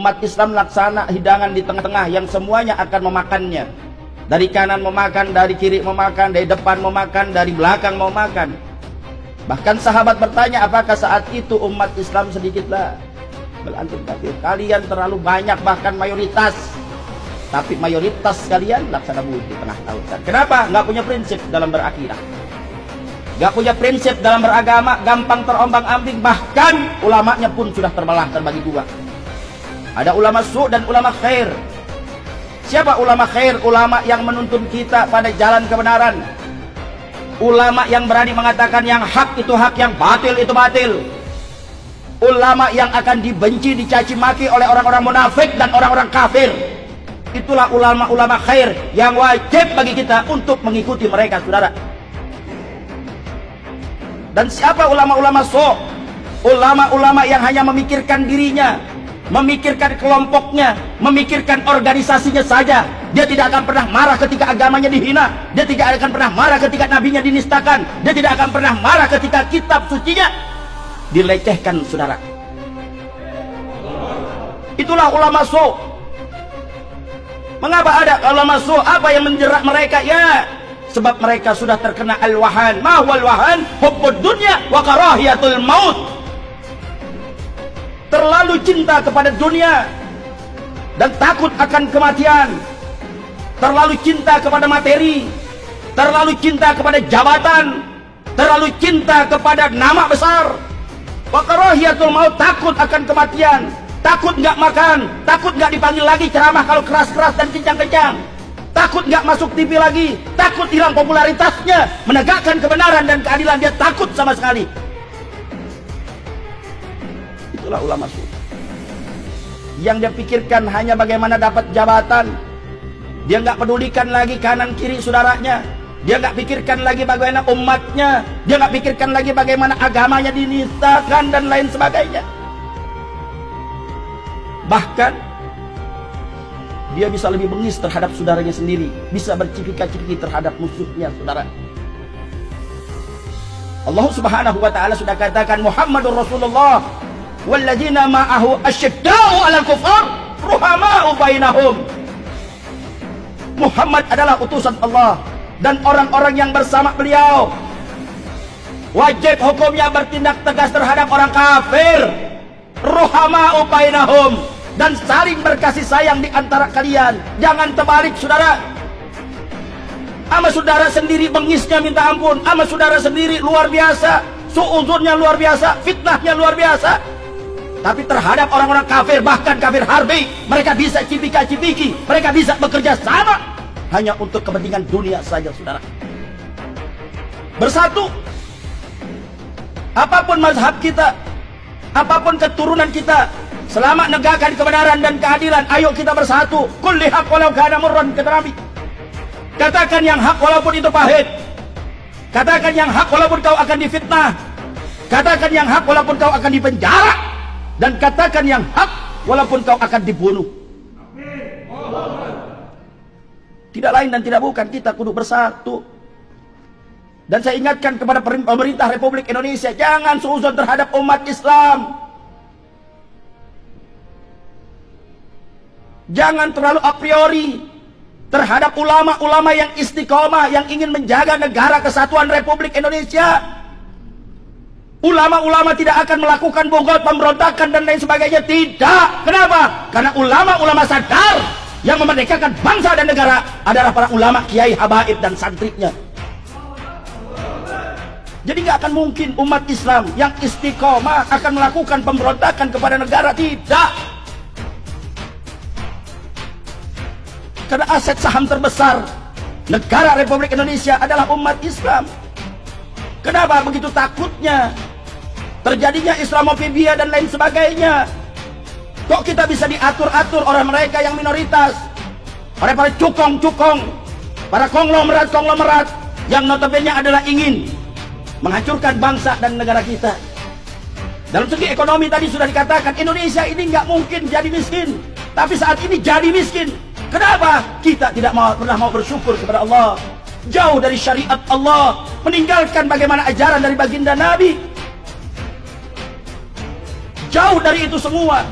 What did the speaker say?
umat Islam laksana hidangan di tengah-tengah yang semuanya akan memakannya. Dari kanan memakan, dari kiri memakan, dari depan memakan, dari belakang memakan. Bahkan sahabat bertanya, apakah saat itu umat Islam sedikitlah? Belantum kafir, kalian terlalu banyak, bahkan mayoritas. Tapi mayoritas kalian laksana buih di tengah lautan. Kenapa? Nggak punya prinsip dalam berakidah, nggak punya prinsip dalam beragama, gampang terombang-ambing. Bahkan ulamanya pun sudah terbelah, terbagi dua. Ada ulama su' dan ulama khair. Siapa ulama khair? Ulama yang menuntun kita pada jalan kebenaran. Ulama yang berani mengatakan yang hak itu hak, yang batil itu batil. Ulama yang akan dibenci, dicaci maki oleh orang-orang munafik dan orang-orang kafir. Itulah ulama-ulama khair yang wajib bagi kita untuk mengikuti mereka, saudara. Dan siapa ulama-ulama su'? Ulama-ulama yang hanya memikirkan dirinya, memikirkan kelompoknya, memikirkan organisasinya saja. Dia tidak akan pernah marah ketika agamanya dihina. Dia tidak akan pernah marah ketika nabinya dinistakan. Dia tidak akan pernah marah ketika kitab sucinya dilecehkan, saudara. Itulah ulama su'. Mengapa ada ulama su'? Apa yang menjerat mereka? Ya, sebab mereka sudah terkena al-wahan. Ma huwal wahan? Hubbud dunya wa karahiyatul maut. Terlalu cinta kepada dunia dan takut akan kematian. Terlalu cinta kepada materi, terlalu cinta kepada jabatan, terlalu cinta kepada nama besar. Wa karahiyatul maut, takut akan kematian, takut nggak makan, takut nggak dipanggil lagi ceramah kalau keras-keras dan kencang-kencang, takut nggak masuk TV lagi, takut hilang popularitasnya, menegakkan kebenaran dan keadilan dia takut sama sekali. Itulah ulama su'. Yang dia pikirkan hanya bagaimana dapat jabatan. Dia nggak pedulikan lagi kanan kiri saudaranya. Dia nggak pikirkan lagi bagaimana umatnya. Dia nggak pikirkan lagi bagaimana agamanya dinistakan dan lain sebagainya. Bahkan dia bisa lebih bengis terhadap saudaranya sendiri, bisa bercipika-cipiki terhadap musuhnya, saudara. Allah Subhanahu wa taala sudah katakan Muhammadur Rasulullah walladzina ma'ahu asyidda'u 'alal kufar ruhama'u bainahum. Muhammad adalah utusan Allah dan orang-orang yang bersama beliau wajib hukumnya bertindak tegas terhadap orang kafir. Ruhama'u bainahum, dan saling berkasih sayang di antara kalian. Jangan terbalik, saudara. Ama saudara sendiri bengisnya minta ampun, ama saudara sendiri luar biasa, su'uzunnya luar biasa, fitnahnya luar biasa. Tapi terhadap orang-orang kafir, bahkan kafir harbi, mereka bisa cipika-cipiki, mereka bisa bekerja sama hanya untuk kepentingan dunia saja, saudara. Bersatu. Apapun mazhab kita, apapun keturunan kita, selama negakkan kebenaran dan keadilan, ayo kita bersatu. Kulli haq walau kana murran, kata Nabi. Katakan yang hak walaupun itu pahit. Katakan yang hak walaupun kau akan difitnah. Katakan yang hak walaupun kau akan dipenjara. Dan katakan yang hak walaupun kau akan dibunuh. Tidak lain dan tidak bukan, kita kudu bersatu. Dan saya ingatkan kepada pemerintah Republik Indonesia, jangan suuzon terhadap umat Islam. Jangan terlalu a priori terhadap ulama-ulama yang istiqomah, yang ingin menjaga negara kesatuan Republik Indonesia. Ulama-ulama tidak akan melakukan bogol, pemberontakan dan lain sebagainya. Tidak. Kenapa? Karena ulama-ulama sadar yang memerdekakan bangsa dan negara adalah para ulama, kiai, habaib dan santrinya. Jadi nggak akan mungkin umat Islam yang istiqomah akan melakukan pemberontakan kepada negara. Tidak. Karena aset saham terbesar negara Republik Indonesia adalah umat Islam. Kenapa begitu takutnya terjadinya Islamofobia dan lain sebagainya? Kok kita bisa diatur-atur oleh mereka yang minoritas, oleh para cukong-cukong, para konglomerat-konglomerat yang notabene adalah ingin menghancurkan bangsa dan negara kita. Dalam segi ekonomi tadi sudah dikatakan Indonesia ini nggak mungkin jadi miskin, tapi saat ini jadi miskin. Kenapa? Kita tidak pernah mau bersyukur kepada Allah, jauh dari syariat Allah, meninggalkan bagaimana ajaran dari baginda Nabi. Jauh dari itu semua.